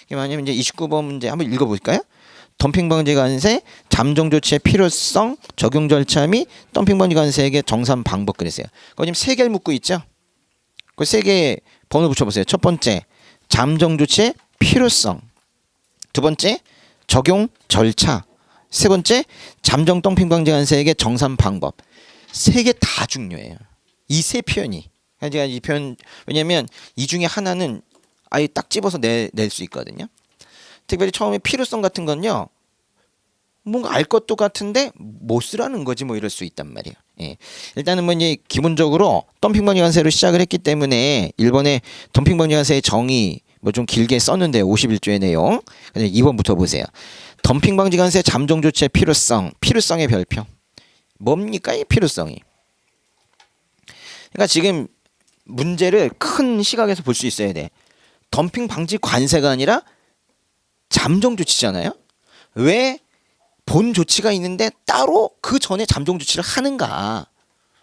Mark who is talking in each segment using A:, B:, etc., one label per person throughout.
A: 이게 뭐냐면 이제 29번 문제 한번 읽어볼까요? 덤핑 방지 관세, 잠정 조치의 필요성, 적용 절차 및 덤핑 방지 관세의 정산 방법 그랬어요. 그거 지금 세 개를 묻고 있죠. 그 세 개 번호 붙여보세요. 첫 번째, 잠정 조치의 필요성. 두 번째, 적용 절차. 세 번째, 잠정 덤핑 방지 관세의 정산 방법. 세 개 다 중요해요. 이 세 표현이. 제가 이 표현 왜냐면 이 중에 하나는 아예 딱 집어서 낼 수 있거든요. 특별히 처음에 필요성 같은 건요. 뭔가 알 것도 같은데 못 쓰라는 거지 뭐 이럴 수 있단 말이에요. 예. 일단은 뭐 이제 기본적으로 덤핑 방지 관세로 시작을 했기 때문에 1번에 덤핑 방지 관세의 정의 뭐 좀 길게 썼는데 51조의 내용. 2번부터 보세요. 덤핑 방지 관세 잠정 조치의 필요성, 필요성의 별표. 뭡니까 이 필요성이? 그러니까 지금 문제를 큰 시각에서 볼 수 있어야 돼. 덤핑 방지 관세가 아니라 잠정 조치잖아요. 왜 본 조치가 있는데 따로 그 전에 잠정 조치를 하는가?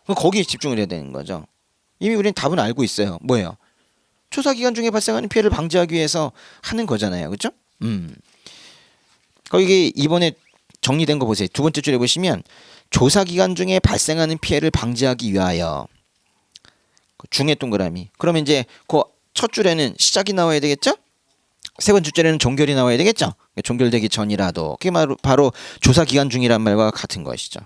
A: 거기에 집중을 해야 되는 거죠. 이미 우리는 답은 알고 있어요. 뭐예요? 조사 기간 중에 발생하는 피해를 방지하기 위해서 하는 거잖아요. 그렇죠? 거기 이번에 정리된 거 보세요. 두 번째 줄에 보시면 조사 기간 중에 발생하는 피해를 방지하기 위하여 중에 동그라미. 그러면 이제 그 첫 줄에는 시작이 나와야 되겠죠? 세 번째 줄에는 종결이 나와야 되겠죠? 종결되기 전이라도. 그게 바로 조사 기간 중이란 말과 같은 것이죠.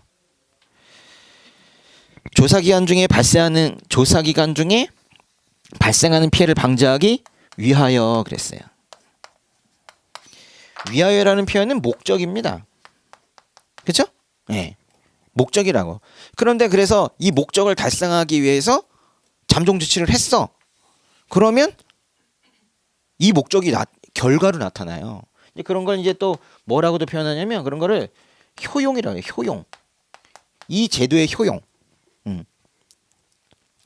A: 조사 기간 중에 발생하는 피해를 방지하기 위하여 그랬어요. 위하여라는 표현은 목적입니다. 그렇죠? 네. 목적이라고. 그런데 그래서 이 목적을 달성하기 위해서 잠정 조치를 했어. 그러면 이 목적이 결과로 나타나요. 이제 그런 걸 이제 또 뭐라고도 표현하냐면 그런 거를 효용이라고 해요. 효용. 이 제도의 효용.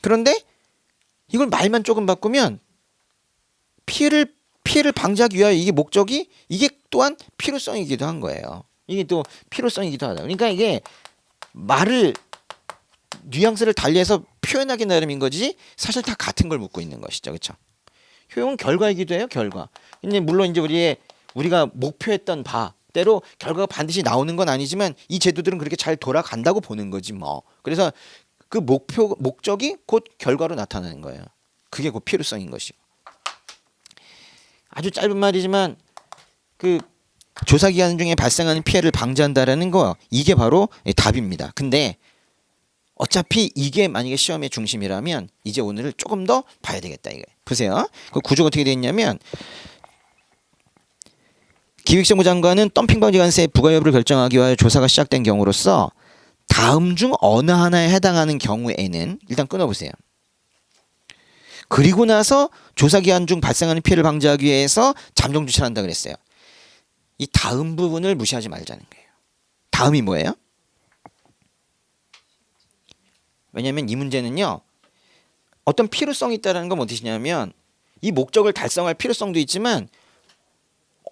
A: 그런데 이걸 말만 조금 바꾸면 피해를 방지하기 위하여 이게 목적이 이게 또한 필요성이기도 한 거예요. 이게 또 필요성이기도 하다. 그러니까 이게 말을 뉘앙스를 달리해서 표현하기 나름인 거지 사실 다 같은 걸 묻고 있는 것이죠. 그렇죠? 효용은 결과이기도 해요. 결과. 근데 물론 이제 우리가 목표했던 바대로 결과가 반드시 나오는 건 아니지만 이 제도들은 그렇게 잘 돌아간다고 보는 거지 뭐. 그래서 그 목적이 곧 결과로 나타나는 거예요. 그게 곧 필요성인 것이고. 아주 짧은 말이지만 그 조사 기간 중에 발생하는 피해를 방지한다라는 거 이게 바로 답입니다. 근데 어차피 이게 만약에 시험의 중심이라면 이제 오늘을 조금 더 봐야 되겠다 이거. 보세요. 그 구조가 어떻게 되어 있냐면 기획재정부 장관은 덤핑 방지 관세의 부과 여부를 결정하기 위하여 조사가 시작된 경우로서 다음 중 어느 하나에 해당하는 경우에는 일단 끊어보세요. 그리고 나서 조사 기간 중 발생하는 피해를 방지하기 위해서 잠정 조치를 한다 그랬어요. 이 다음 부분을 무시하지 말자는 거예요. 다음이 뭐예요? 왜냐하면 이 문제는요. 어떤 필요성이 있다는 건 어디냐면 이 목적을 달성할 필요성도 있지만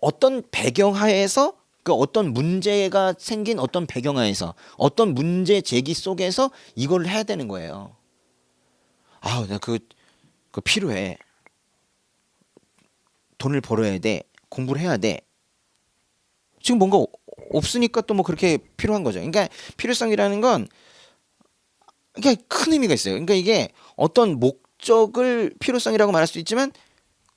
A: 어떤 배경하에서 그 어떤 문제가 생긴 어떤 배경하에서 어떤 문제 제기 속에서 이걸 해야 되는 거예요. 아, 나 그거 필요해. 돈을 벌어야 돼. 공부를 해야 돼. 지금 뭔가 없으니까 또 뭐 그렇게 필요한 거죠. 그러니까 필요성이라는 건 그러니까 큰 의미가 있어요. 그러니까 이게 어떤 목적을 필요성이라고 말할 수 있지만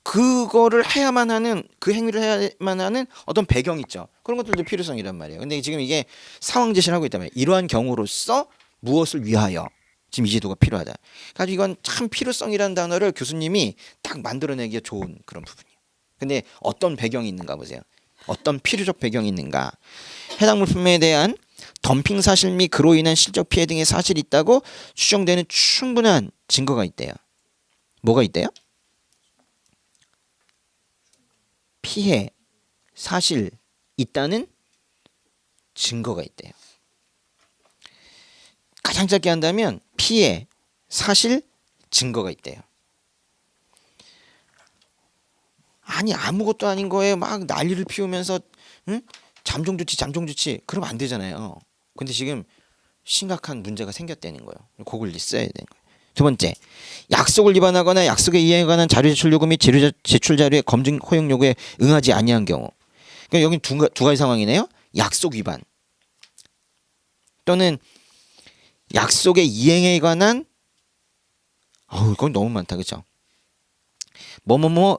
A: 그거를 해야만 하는 그 행위를 해야만 하는 어떤 배경 있죠. 그런 것들도 필요성이란 말이에요. 근데 지금 이게 상황 제시를 하고 있다면 이러한 경우로서 무엇을 위하여 지금 이 제도가 필요하다. 그래서 이건 참 필요성이라는 단어를 교수님이 딱 만들어내기가 좋은 그런 부분이에요. 근데 어떤 배경이 있는가 보세요. 어떤 필요적 배경이 있는가. 해당 물품에 대한 덤핑 사실 및 그로 인한 실적 피해 등의 사실이 있다고 추정되는 충분한 증거가 있대요. 뭐가 있대요? 피해 사실 있다는 증거가 있대요. 가장 짧게 한다면 피해 사실 증거가 있대요. 아니 아무것도 아닌 거에 막 난리를 피우면서 잠정 조치 그러면 안 되잖아요. 근데 지금 심각한 문제가 생겼다는 거예요. 그걸 써야 되는 거예요. 두 번째, 약속을 위반하거나 약속의 이행에 관한 자료 제출 요구 및 제출 자료의 검증 허용 요구에 응하지 아니한 경우. 그러니까 여기 두 가지 상황이네요. 약속 위반 또는 약속의 이행에 관한 이건 너무 많다, 그렇죠? 뭐뭐뭐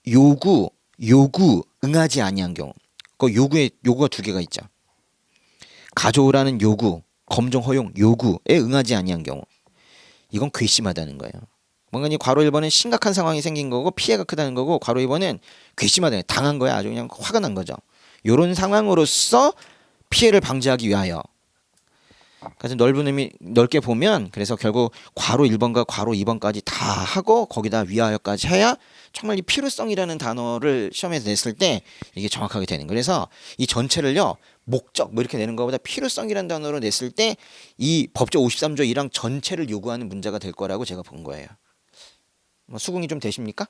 A: 요구 응하지 아니한 경우. 그 요구가 두 개가 있죠. 가져오라는 요구, 검증 허용 요구에 응하지 아니한 경우. 이건 괘씸하다는 거예요. 뭔가 이 괄호 1번은 심각한 상황이 생긴 거고 피해가 크다는 거고, 괄호 2번은 괘씸하다, 당한 거야. 아주 그냥 화가 난 거죠. 이런 상황으로서 피해를 방지하기 위하여. 그래서 넓은 의미 넓게 보면, 그래서 결국 괄호 1번과 괄호 2번까지 다 하고 거기다 위하여까지 해야 정말 이 필요성이라는 단어를 시험에서 냈을 때 이게 정확하게 되는 거예요. 그래서 이 전체를요, 목적 뭐 이렇게 내는 것보다 필요성이라는 단어로 냈을 때 이 법조 53조 1항 전체를 요구하는 문제가 될 거라고 제가 본 거예요. 뭐 수긍이 좀 되십니까?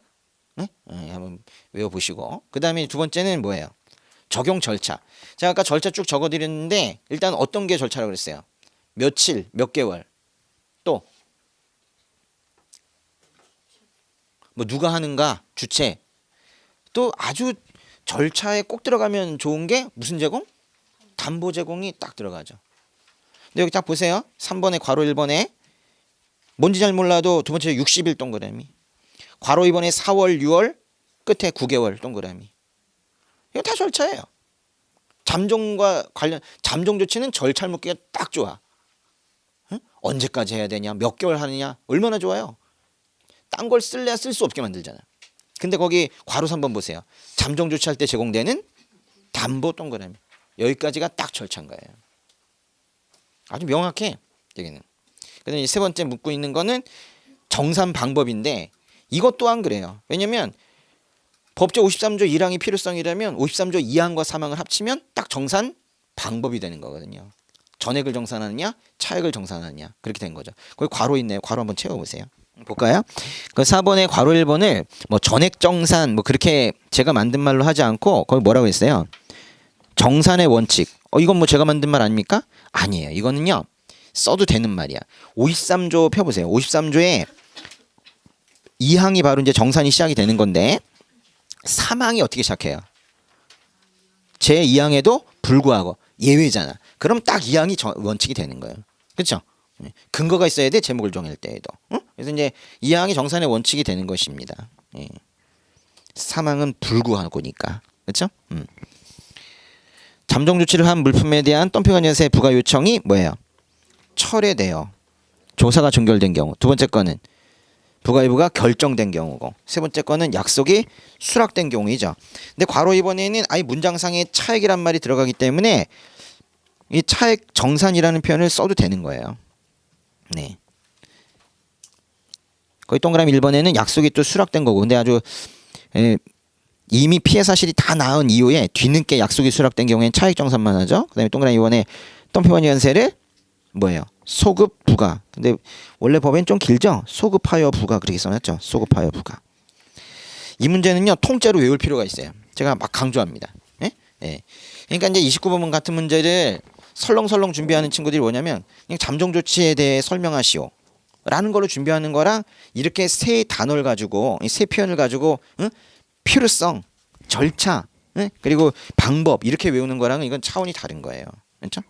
A: 네? 한번 외워보시고. 그 다음에 두 번째는 뭐예요? 적용 절차. 제가 아까 절차 쭉 적어드렸는데 일단 어떤 게 절차라고 그랬어요? 며칠, 몇 개월, 또 뭐 누가 하는가, 주체. 또 아주 절차에 꼭 들어가면 좋은 게 무슨 제공? 담보 제공이 딱 들어가죠. 근데 여기 딱 보세요. 3번에 괄호 1번에 뭔지 잘 몰라도 두 번째 60일 동그라미. 괄호 2번에 4월, 6월, 끝에 9개월 동그라미. 이거 다 절차예요. 잠정과 관련 잠정 조치는 절차를 묻기가 딱 좋아. 응? 언제까지 해야 되냐, 몇 개월 하느냐, 얼마나 좋아요. 딴 걸 쓸래야 쓸 수 없게 만들잖아. 근데 거기 괄호 3번 보세요. 잠정 조치할 때 제공되는 담보 동그라미. 여기까지가 딱 절차인 거예요. 아주 명확해, 여기는. 그다음에 세 번째 묻고 있는 거는 정산 방법인데 이것 또한 그래요. 왜냐면 법조 53조 1항이 필요성이라면 53조 2항과 3항을 합치면 딱 정산 방법이 되는 거거든요. 전액을 정산하느냐, 차액을 정산하느냐, 그렇게 된 거죠. 거기 괄호 있네요. 괄호 한번 채워보세요. 볼까요? 그 4번에 괄호 1번을 뭐 전액 정산 뭐 그렇게 제가 만든 말로 하지 않고 거기 뭐라고 했어요? 정산의 원칙. 이건 뭐 제가 만든 말 아닙니까? 아니에요. 이거는요, 써도 되는 말이야. 53조 펴보세요. 53조에 2항이 바로 이제 정산이 시작이 되는 건데 3항이 어떻게 시작해요? 제 2항에도 불구하고 예외잖아. 그럼 딱 2항이 원칙이 되는 거예요. 그렇죠? 근거가 있어야 돼, 제목을 정할 때에도. 응? 그래서 이제 2항이 정산의 원칙이 되는 것입니다. 3항은 불구하고니까. 그렇죠? 잠정 조치를 한 물품에 대한 덤핑관리사의 부가 요청이 뭐예요? 철회돼요. 조사가 종결된 경우. 두 번째 거는 부가이부가 결정된 경우고, 세 번째 거는 약속이 수락된 경우이죠. 근데 괄호 2번에는 아예 문장상에 차액이란 말이 들어가기 때문에 이 차액 정산이라는 표현을 써도 되는 거예요. 네. 거기 동그라미 1번에는 약속이 또 수락된 거고, 근데 아주 이미 피해 사실이 다 나온 이후에 뒤늦게 약속이 수락된 경우에는 차액 정산만 하죠. 그다음에 동그라미 2번에 덤핑관리 연세를 뭐예요? 소급 부가. 근데 원래 법엔 좀 길죠? 소급하여 부가, 그렇게 써놨죠. 소급하여 부가. 이 문제는요, 통째로 외울 필요가 있어요. 제가 막 강조합니다. 예? 예. 그러니까 이제 29번 같은 문제를 설렁설렁 준비하는 친구들이 뭐냐면 그냥 잠정 조치에 대해 설명하시오 라는 걸로 준비하는 거랑 이렇게 세 단어를 가지고, 세 표현을 가지고 필요성, 절차, 그리고 방법 이렇게 외우는 거랑은 이건 차원이 다른 거예요. 그렇죠?